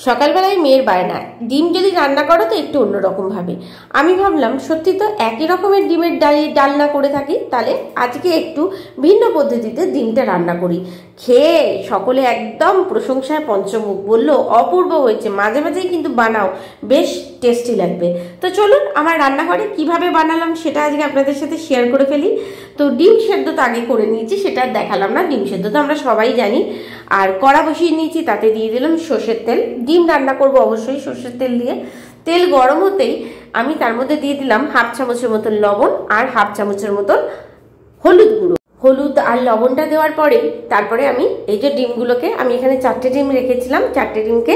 সকালবেলায় মেয়ের বায়না ডিম যদি রান্না করো তো একটু অন্যরকম ভাবে। আমি ভাবলাম সত্যি তো একই রকমের ডিমের ডালনা করে থাকি, তাহলে আজকে একটু ভিন্ন পদ্ধতিতে ডিমটা রান্না করি। খেয়ে সকলে একদম প্রশংসায় পঞ্চমুখ, বললো অপূর্ব হয়েছে, মাঝে মাঝেই কিন্তু বানাও, বেশ টেস্টি লাগবে। তো চলুন আমার রান্নাঘরে কিভাবে বানালাম সেটা আজকে আপনাদের সাথে শেয়ার করে ফেলি। তো ডিম সেদ্ধ তো আগে করে নিয়েছি, সেটা দেখালাম না। ডিম সেদ্ধ তো আমরা সবাই জানি। আর কড়া বসিয়ে নিয়েছি, তাতে দিয়ে দিলাম সর্ষের তেল। ডিম রান্না করব অবশ্যই সর্ষের তেল দিয়ে। তেল গরম হতেই আমি তার মধ্যে দিয়ে দিলাম হাফ চামচের মতন লবণ আর হাফ চামচের মতন হলুদ গুঁড়ো। হলুদ আর লবণটা দেওয়ার পরে তারপরে আমি এই যে ডিমগুলোকে, আমি এখানে 4টে ডিম রেখেছিলাম, 4টে ডিমকে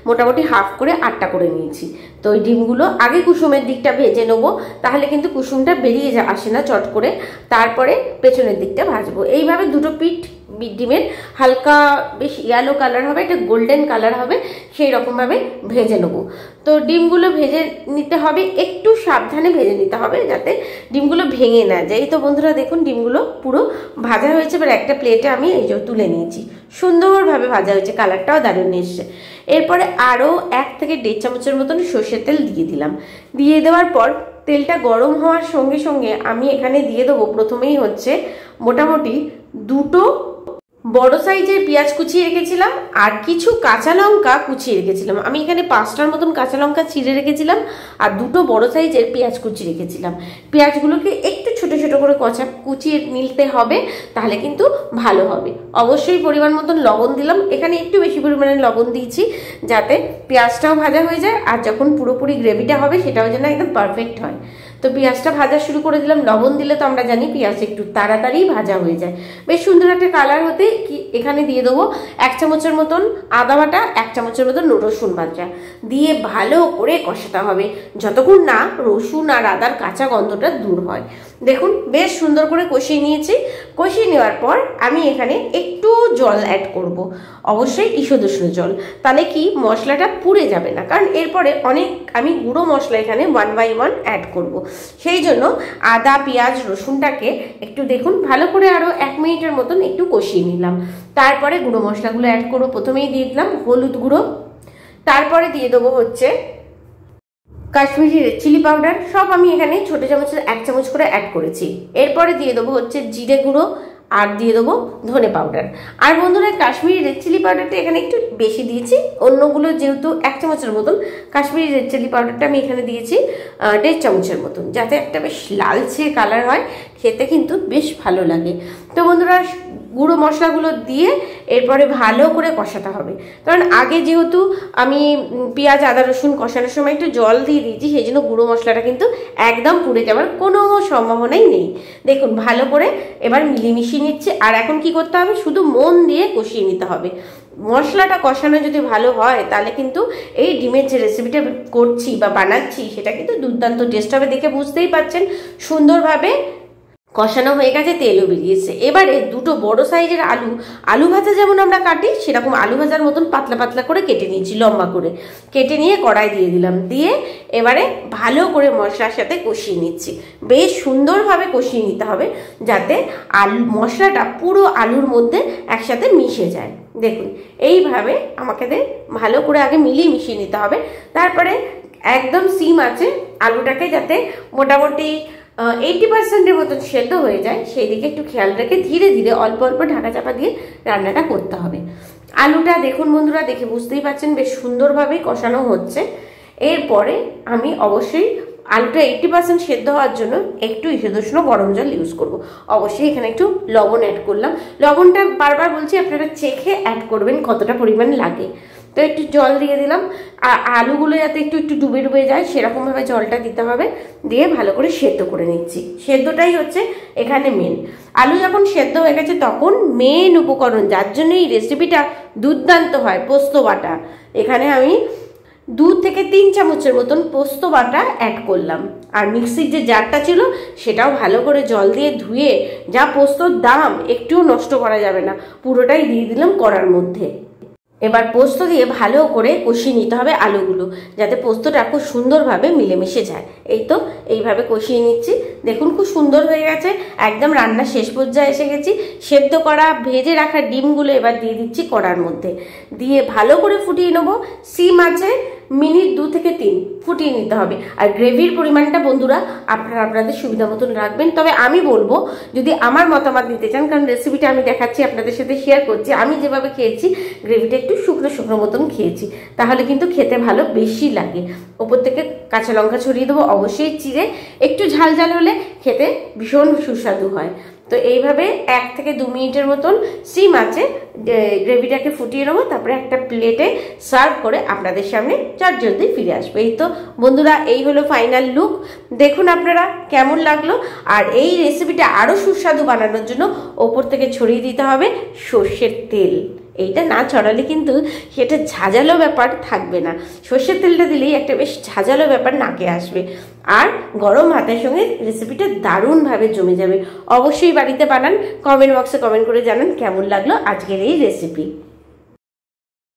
মোটামুটি হাফ করে 8টা করে নিয়েছি। তো ওই ডিমগুলো আগে কুসুমের দিকটা ভেজে নেবো, তাহলে কিন্তু কুসুমটা বেরিয়ে আসে না চট করে। তারপরে পেছনের দিকটা ভাজবো। এইভাবে দুটো পিঠ ডিমের হালকা বেশ ইয়েলো কালার হবে, একটা গোল্ডেন কালার হবে, সেই রকমভাবে ভেজে নেবো। তো ডিমগুলো ভেজে নিতে হবে, একটু সাবধানে ভেজে নিতে হবে যাতে ডিমগুলো ভেঙে না যায়। তো বন্ধুরা দেখুন ডিমগুলো পুরো ভাজা হয়েছে। এবার একটা প্লেটে আমি এই যে তুলে নিয়েছি, সুন্দরভাবে ভাজা হয়েছে, কালারটাও দারুণ এসছে। এরপরে আরও 1 থেকে 1.5 চামচের মতন সর্ষের তেল দিয়ে দিলাম। দিয়ে দেওয়ার পর তেলটা গরম হওয়ার সঙ্গে সঙ্গে আমি এখানে দিয়ে দেবো প্রথমেই হচ্ছে মোটামুটি 2টো বড় সাইজের পেঁয়াজ কুচিয়ে রেখেছিলাম আর কিছু কাঁচা লঙ্কা কুচিয়ে রেখেছিলাম। আমি এখানে 5টার মতন কাঁচা লঙ্কা চিড়ে রেখেছিলাম আর 2টো বড় সাইজের পেঁয়াজ কুচি রেখেছিলাম। পেঁয়াজগুলোকে একটু ছোট ছোট করে কুচিয়ে নিতে হবে, তাহলে কিন্তু ভালো হবে। অবশ্যই পরিমাণ মতন লবণ দিলাম, এখানে একটু বেশি পরিমাণে লবণ দিয়েছি যাতে পেঁয়াজটাও ভাজা হয়ে যায় আর যখন পুরোপুরি গ্রেভিটা হবে সেটাও যেন একদম পারফেক্ট হয়। তো পেঁয়াজটা ভাজা শুরু করে দিলাম। লবণ দিলে তো আমরা জানি পেঁয়াজ একটু তাড়াতাড়ি ভাজা হয়ে যায়। বেশ সুন্দর একটা কালার হতে এখানে দিয়ে দেবো 1 চামচের মতন আদা বাটা, 1 চামচের মতন রসুন বাটা দিয়ে ভালো করে কষাতে হবে যতক্ষণ না রসুন আর আদার কাঁচা গন্ধটা দূর হয়। দেখুন বেশ সুন্দর করে কষিয়ে নিয়েছি। কষিয়ে নেওয়ার পর আমি এখানে একটু জল অ্যাড করব, অবশ্যই ঈষদুষ্ণ জল, তাহলে কি মশলাটা পুড়ে যাবে না। কারণ এরপরে অনেক আমি গুঁড়ো মশলা এখানে 1 বাই 1 অ্যাড করব। সেই জন্য আদা পেঁয়াজ রসুনটাকে একটু দেখুন ভালো করে আরও 1 মিনিটের মতন একটু কষিয়ে নিলাম। তারপরে গুঁড়ো মশলাগুলো অ্যাড করবো। প্রথমেই দিয়ে দিলাম হলুদ গুঁড়ো, তারপরে দিয়ে দেবো হচ্ছে কাশ্মীরি রেড চিলি পাউডার, সব আমি এখানে ছোট চামচের 1 চামচ করে অ্যাড করেছি। এরপরে দিয়ে দেবো হচ্ছে জিরে গুঁড়ো আর দিয়ে দেবো ধনে পাউডার। আর বন্ধুরা কাশ্মীরি রেড চিলি পাউডারটা এখানে একটু বেশি দিয়েছি, অন্যগুলো যেহেতু 1 চামচের মতন, কাশ্মীরি রেড চিলি পাউডারটা আমি এখানে দিয়েছি 1.5 চামচের মতন, যাতে একটা বেশ লালচে কালার হয়, খেতে কিন্তু বেশ ভালো লাগে। তো বন্ধুরা গুঁড়ো মশলাগুলো দিয়ে এরপরে ভালো করে কষাতে হবে, কারণ আগে যেহেতু আমি পেঁয়াজ আদা রসুন কষানোর সময় একটু জল দিয়ে দিয়েছি, সেই জন্য গুঁড়ো মশলাটা কিন্তু একদম পুড়ে যাওয়ার কোনো সম্ভাবনাই নেই। দেখুন ভালো করে এবার মিলিয়ে নিচ্ছে। আর এখন কি করতে হবে, শুধু মন দিয়ে কষিয়ে নিতে হবে। মশলাটা কষানো যদি ভালো হয় তাহলে কিন্তু এই ডিমের যে রেসিপিটা করছি বা বানাচ্ছি সেটা কিন্তু দুর্দান্ত টেস্ট হবে। দেখে বুঝতেই পারছেন সুন্দরভাবে কষানো হয়ে গেছে, তেলও বেরিয়েছে। এবারে 2টো বড় সাইজের আলু ভাজা যেমন আমরা কাটি সেরকম আলু ভাজার মতন পাতলা পাতলা করে কেটে নিয়েছি, লম্বা করে কেটে নিয়ে কড়াই দিয়ে দিলাম। দিয়ে এবারে ভালো করে মশলার সাথে কষিয়ে নিচ্ছি। বেশ সুন্দরভাবে কষিয়ে নিতে হবে যাতে মশলাটা পুরো আলুর মধ্যে একসাথে মিশে যায়। দেখুন এইভাবে আমাকে ভালো করে আগে মিশিয়ে নিতে হবে। তারপরে একদম সিম আছে আলুটাকে যাতে মোটামুটি 80%-এর মতন সেদ্ধ হয়ে যায়, সেই দিকে একটু খেয়াল রেখে ধীরে ধীরে অল্প অল্প ঢাকা চাপা দিয়ে রান্নাটা করতে হবে। আলুটা দেখুন বন্ধুরা, দেখে বুঝতেই পারছেন বেশ সুন্দরভাবেই কষানো হচ্ছে। এরপরে আমি অবশ্যই আলুটা 80% সেদ্ধ হওয়ার জন্য একটু ঈষদুষ্ণ গরম জল ইউজ করব। অবশ্যই এখানে একটু লবণ অ্যাড করলাম। লবণটা বারবার বলছি আপনারা চেখে অ্যাড করবেন কতটা পরিমাণ লাগে। তো একটু জল দিয়ে দিলাম, আর আলুগুলো যাতে একটু ডুবে ডুবে যায় সেরকমভাবে জলটা দিতে হবে। দিয়ে ভালো করে সেদ্ধ করে নিচ্ছি। সেদ্ধটাই হচ্ছে এখানে মেন। আলু যখন সেদ্ধ হয়ে গেছে তখন মেন উপকরণ, যার জন্য এই রেসিপিটা দুর্দান্ত হয়, পোস্ত বাটা। এখানে আমি 2 থেকে 3 চামচের মতন পোস্ত বাটা অ্যাড করলাম। আর মিক্সির যে জারটা ছিল সেটাও ভালো করে জল দিয়ে ধুয়ে, যা পোস্তর দাম একটুও নষ্ট করা যাবে না, পুরোটাই দিয়ে দিলাম কড়ার মধ্যে। এবার পোস্ত দিয়ে ভালো করে কষিয়ে নিতে হবে আলুগুলো, যাতে পোস্তটা খুব সুন্দরভাবে মিলেমিশে যায়। এই তো এইভাবে কষিয়ে নিচ্ছি। দেখুন খুব সুন্দর হয়ে গেছে, একদম রান্নার শেষ পর্যায়ে এসে গেছি। সেদ্ধ করা ভেজে রাখা ডিমগুলো এবার দিয়ে দিচ্ছি কড়ার মধ্যে, দিয়ে ভালো করে ফুটিয়ে নেবো। সিম আছে মিনিট 2 থেকে 3 ফুটিয়ে নিতে হবে। আর গ্রেভির পরিমাণটা বন্ধুরা আপনারা আপনাদের সুবিধা মতন রাখবেন। তবে আমি বলবো, যদি আমার মতামত নিতে চান, কারণ রেসিপিটা আমি দেখাচ্ছি, আপনাদের সাথে শেয়ার করছি, আমি যেভাবে খেয়েছি গ্রেভিটা একটু শুকনো শুকনো মতন খেয়েছি, তাহলে কিন্তু খেতে ভালো বেশি লাগে। ওপর থেকে কাঁচা লঙ্কা ছড়িয়ে দেবো অবশ্যই চিড়ে, একটু ঝাল ঝাল হলে খেতে ভীষণ সুস্বাদু হয়। তো এইভাবে 1 থেকে 2 মিনিটের মতন সিম আছে গ্রেভিটাকে ফুটিয়ে নেবো, তারপরে একটা প্লেটে সার্ভ করে আপনাদের সামনে চটজলদি ফিরে আসবো। এই তো বন্ধুরা, এই হলো ফাইনাল লুক। দেখুন আপনারা কেমন লাগলো। আর এই রেসিপিটা আরও সুস্বাদু বানানোর জন্য ওপর থেকে ছড়িয়ে দিতে হবে সর্ষের তেল। এইটা না ছড়ালে কিন্তু সেটা ঝাঁঝালো ব্যাপার থাকবে না। সর্ষের তেলটা দিলেই একটা বেশ ঝাঁঝালো ব্যাপার নাকে আসবে, আর গরম ভাতের সঙ্গে রেসিপিটা দারুণভাবে জমে যাবে। অবশ্যই বাড়িতে বানান, কমেন্ট বক্সে কমেন্ট করে জানান কেমন লাগলো আজকের এই রেসিপি।